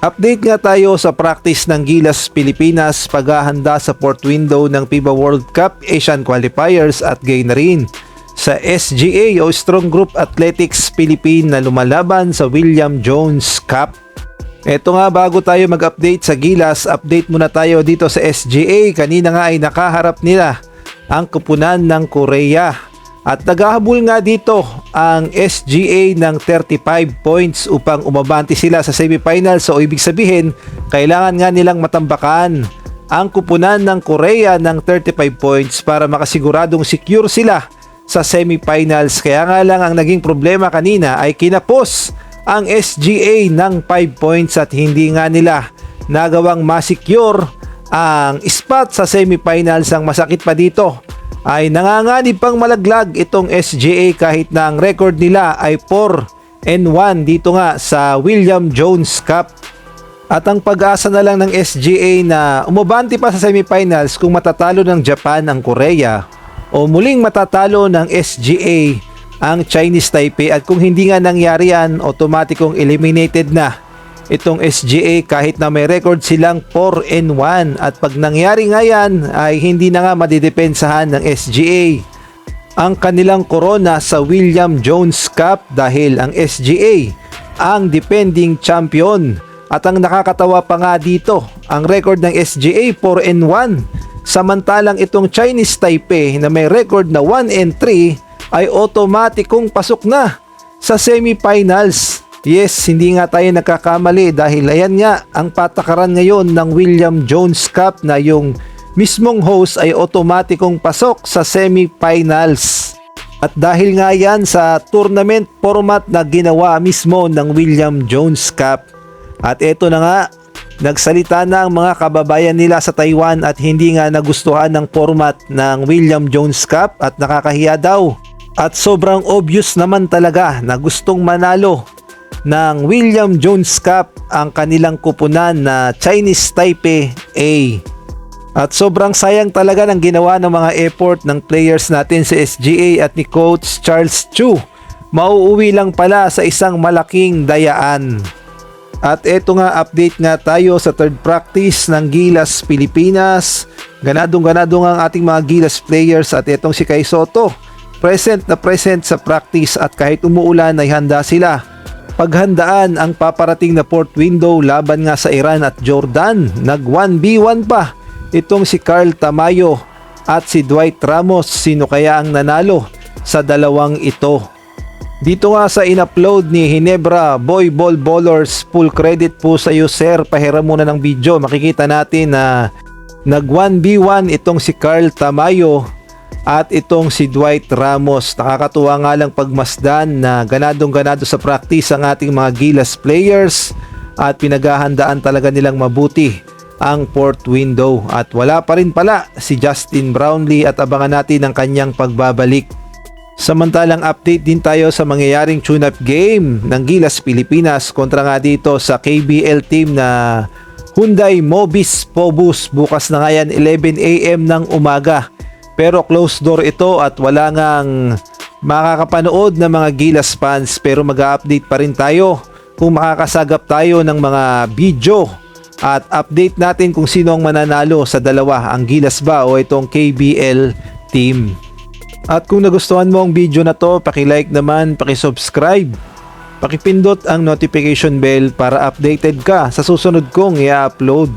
Update nga tayo sa practice ng Gilas Pilipinas paghahanda sa fourth window ng FIBA World Cup Asian Qualifiers at gayon na rin sa SGA o Strong Group Athletics Philippine na lumalaban sa William Jones Cup. Eto nga, bago tayo mag-update sa Gilas, update muna tayo dito sa SGA. Kanina nga ay nakaharap nila ang koponan ng Korea. At naghahabol nga dito ang SGA ng 35 points upang umabante sila sa semifinals. So ibig sabihin, kailangan nga nilang matambakan ang koponan ng Korea ng 35 points para makasiguradong secure sila sa semifinals. Kaya nga lang ang naging problema kanina ay kinapos ang SGA ng 5 points at hindi nga nila nagawang masecure ang spot sa semifinals. Ang masakit pa dito ay nanganganib pang malaglag itong SGA kahit na ang record nila ay 4-1 dito nga sa William Jones Cup. At ang pag-asa na lang ng SGA na umabante pa sa semifinals kung matatalo ng Japan ang Korea o muling matatalo ng SGA ang Chinese Taipei, at kung hindi nga nangyari yan, automatikong eliminated na itong SGA kahit na may record silang 4-1. At pag nangyari nga yan ay hindi na nga madidepensahan ng SGA ang kanilang corona sa William Jones Cup dahil ang SGA ang defending champion. At ang nakakatawa pa nga dito, ang record ng SGA 4-1, samantalang itong Chinese Taipei na may record na 1-3 ay automatikong pasok na sa semifinals. Yes, hindi nga tayo nagkakamali dahil ayan nga ang patakaran ngayon ng William Jones Cup na yung mismong host ay automatikong pasok sa semifinals. At dahil nga yan sa tournament format na ginawa mismo ng William Jones Cup. At eto na nga, nagsalita na ang mga kababayan nila sa Taiwan at hindi nga nagustuhan ng format ng William Jones Cup at nakakahiya daw. At sobrang obvious naman talaga na gustong manalo ng William Jones Cup ang kanilang koponan na Chinese Taipei A. At sobrang sayang talaga ng ginawa ng mga effort ng players natin sa SGA at ni Coach Charles Chu. Mauuwi lang pala sa isang malaking dayaan. At eto nga, update nga tayo sa third practice ng Gilas Pilipinas. Ganadong-ganadong ang ating mga Gilas players at etong si Kai Soto. Present na present sa practice at kahit umuulan ay handa sila paghandaan ang paparating na fourth window laban nga sa Iran at Jordan. Nag 1v1 pa itong si Carl Tamayo at si Dwight Ramos. Sino kaya ang nanalo sa dalawang ito? Dito nga sa in-upload ni Hinebra Boy Ball Ballers, full credit po sa iyo sir. Pahiram muna ng video, makikita natin na nag 1v1 itong si Carl Tamayo at itong si Dwight Ramos. Nakakatuwa nga lang pagmasdan na ganadong-ganado sa practice ang ating mga Gilas players at pinaghahandaan talaga nilang mabuti ang fourth window. At wala pa rin pala si Justin Brownlee at abangan natin ang kanyang pagbabalik. Samantalang update din tayo sa mangyayaring tune-up game ng Gilas Pilipinas kontra nga dito sa KBL team na Hyundai Mobis Phobos. Bukas na nga yan 11 AM ng umaga. Pero closed door ito at wala ngang makakapanood ng mga Gilas fans, pero mag-update pa rin tayo kung makakasagap tayo ng mga video at update natin kung sino ang mananalo sa dalawa, ang Gilas ba o itong KBL team. At kung nagustuhan mo ang video na to, paki-like naman, paki-subscribe, paki-pindot ang notification bell para updated ka sa susunod kong i-upload.